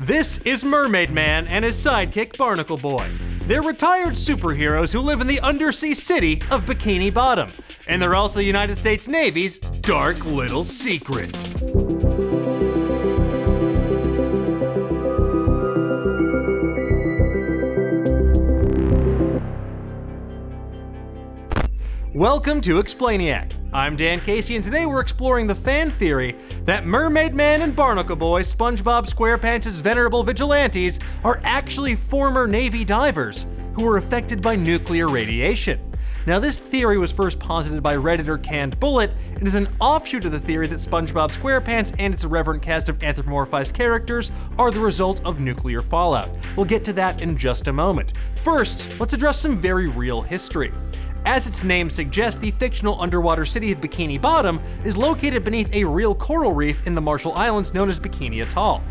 This is Mermaid Man and his sidekick Barnacle Boy. They're retired superheroes who live in the undersea city of Bikini Bottom, and they're also the United States Navy's dark little secret. Welcome to Explainiac. I'm Dan Casey, and today we're exploring the fan theory that Mermaid Man and Barnacle Boy, Spongebob SquarePants' venerable vigilantes, are actually former Navy divers who were affected by nuclear radiation. Now, this theory was first posited by Redditor Canned Bullet and is an offshoot of the theory that SpongeBob SquarePants and its irreverent cast of anthropomorphized characters are the result of nuclear fallout. We'll get to that in just a moment. First, let's address some very real history. As its name suggests, the fictional underwater city of Bikini Bottom is located beneath a real coral reef in the Marshall Islands known as Bikini Atoll.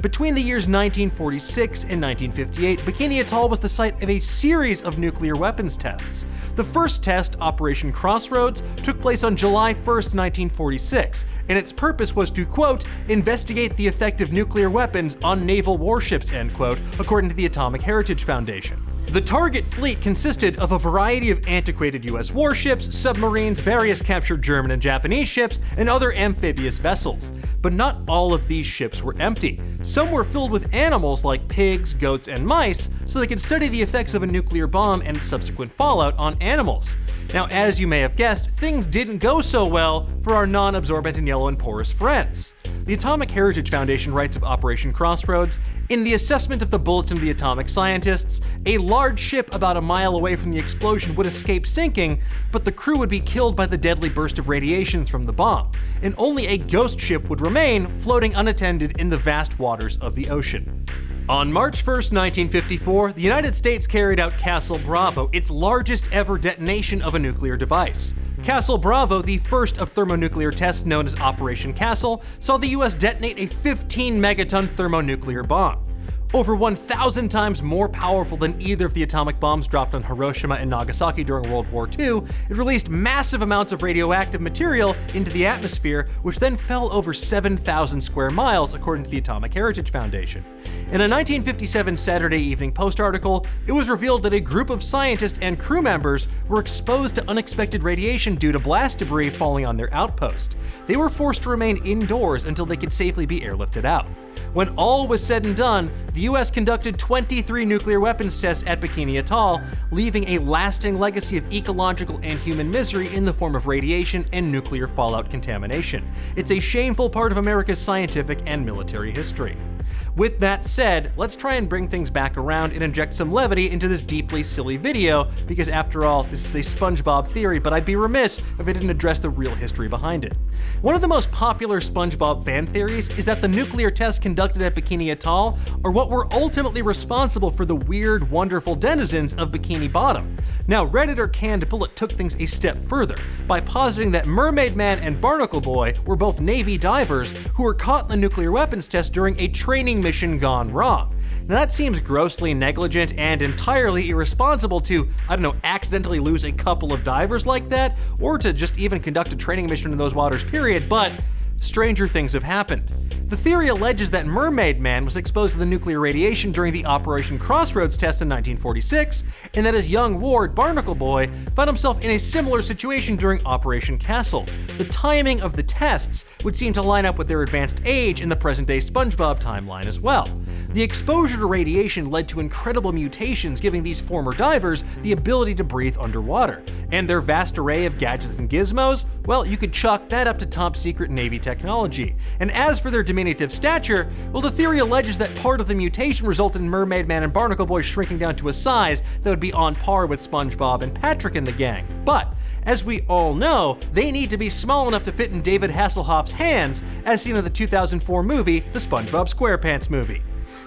Between the years 1946 and 1958, Bikini Atoll was the site of a series of nuclear weapons tests. The first test, Operation Crossroads, took place on July 1st, 1946, and its purpose was to, quote, investigate the effect of nuclear weapons on naval warships, end quote, according to the Atomic Heritage Foundation. The target fleet consisted of a variety of antiquated US warships, submarines, various captured German and Japanese ships, and other amphibious vessels. But not all of these ships were empty. Some were filled with animals like pigs, goats, and mice, so they could study the effects of a nuclear bomb and its subsequent fallout on animals. Now, as you may have guessed, things didn't go so well for our non-absorbent and yellow and porous friends. The Atomic Heritage Foundation writes of Operation Crossroads, in the assessment of the Bulletin of the Atomic Scientists, a large ship about a mile away from the explosion would escape sinking, but the crew would be killed by the deadly burst of radiations from the bomb, and only a ghost ship would remain floating unattended in the vast waters of the ocean. On March 1st, 1954, the United States carried out Castle Bravo, its largest ever detonation of a nuclear device. Castle Bravo, the first of thermonuclear tests known as Operation Castle, saw the US detonate a 15-megaton thermonuclear bomb. Over 1,000 times more powerful than either of the atomic bombs dropped on Hiroshima and Nagasaki during World War II, it released massive amounts of radioactive material into the atmosphere, which then fell over 7,000 square miles, according to the Atomic Heritage Foundation. In a 1957 Saturday Evening Post article, it was revealed that a group of scientists and crew members were exposed to unexpected radiation due to blast debris falling on their outpost. They were forced to remain indoors until they could safely be airlifted out. When all was said and done, the US conducted 23 nuclear weapons tests at Bikini Atoll, leaving a lasting legacy of ecological and human misery in the form of radiation and nuclear fallout contamination. It's a shameful part of America's scientific and military history. With that said, let's try and bring things back around and inject some levity into this deeply silly video, because after all, this is a SpongeBob theory, but I'd be remiss if I didn't address the real history behind it. One of the most popular SpongeBob fan theories is that the nuclear tests conducted at Bikini Atoll are what were ultimately responsible for the weird, wonderful denizens of Bikini Bottom. Now, Redditor Canned Bullet took things a step further by positing that Mermaid Man and Barnacle Boy were both Navy divers who were caught in the nuclear weapons test during a training mission gone wrong. Now, that seems grossly negligent and entirely irresponsible to, accidentally lose a couple of divers like that, or to just even conduct a training mission in those waters, period, but stranger things have happened. The theory alleges that Mermaid Man was exposed to the nuclear radiation during the Operation Crossroads test in 1946, and that his young ward, Barnacle Boy, found himself in a similar situation during Operation Castle. The timing of the tests would seem to line up with their advanced age in the present-day SpongeBob timeline as well. The exposure to radiation led to incredible mutations, giving these former divers the ability to breathe underwater. And their vast array of gadgets and gizmos, well, you could chalk that up to top-secret Navy technology. And as for their diminutive stature, well, the theory alleges that part of the mutation resulted in Mermaid Man and Barnacle Boy shrinking down to a size that would be on par with SpongeBob and Patrick and the gang. But as we all know, they need to be small enough to fit in David Hasselhoff's hands, as seen in the 2004 movie, The SpongeBob SquarePants Movie.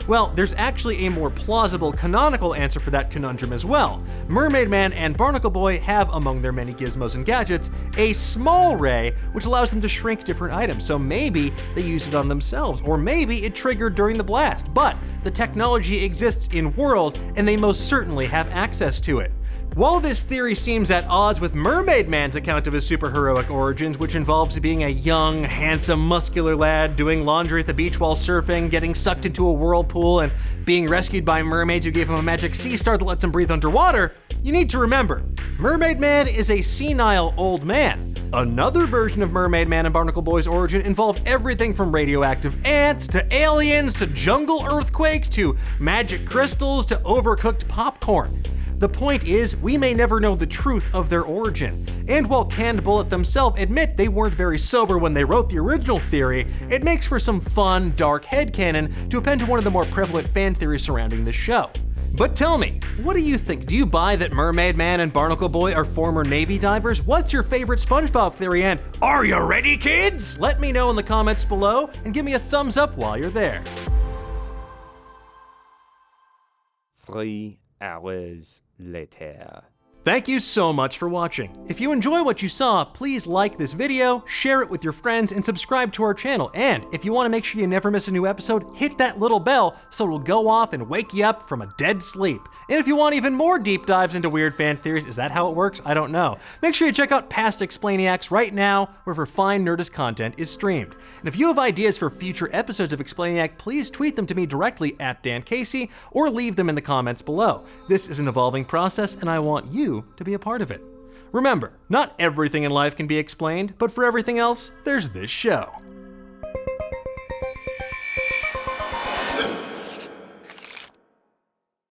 Well, there's actually a more plausible canonical answer for that conundrum as well. Mermaid Man and Barnacle Boy have, among their many gizmos and gadgets, a small ray which allows them to shrink different items, so maybe they used it on themselves, or maybe it triggered during the blast, but the technology exists in world and they most certainly have access to it. While this theory seems at odds with Mermaid Man's account of his superheroic origins, which involves being a young, handsome, muscular lad doing laundry at the beach while surfing, getting sucked into a whirlpool, and being rescued by mermaids who gave him a magic sea star that lets him breathe underwater, you need to remember, Mermaid Man is a senile old man. Another version of Mermaid Man and Barnacle Boy's origin involved everything from radioactive ants to aliens to jungle earthquakes to magic crystals to overcooked popcorn. The point is, we may never know the truth of their origin. And while Canned Bullet themselves admit they weren't very sober when they wrote the original theory, it makes for some fun, dark headcanon to append to one of the more prevalent fan theories surrounding this show. But tell me, what do you think? Do you buy that Mermaid Man and Barnacle Boy are former Navy divers? What's your favorite SpongeBob theory, and are you ready, kids? Let me know in the comments below, and give me a thumbs up while you're there. 3 hours later. Thank you so much for watching. If you enjoy what you saw, please like this video, share it with your friends, and subscribe to our channel. And if you want to make sure you never miss a new episode, hit that little bell so it'll go off and wake you up from a dead sleep. And if you want even more deep dives into weird fan theories, is that how it works? I don't know. Make sure you check out past Explainiacs right now, wherever fine Nerdist content is streamed. And if you have ideas for future episodes of Explainiac, please tweet them to me directly at Dan Casey, or leave them in the comments below. This is an evolving process, and I want you to be a part of it. Remember, not everything in life can be explained, but for everything else, there's this show.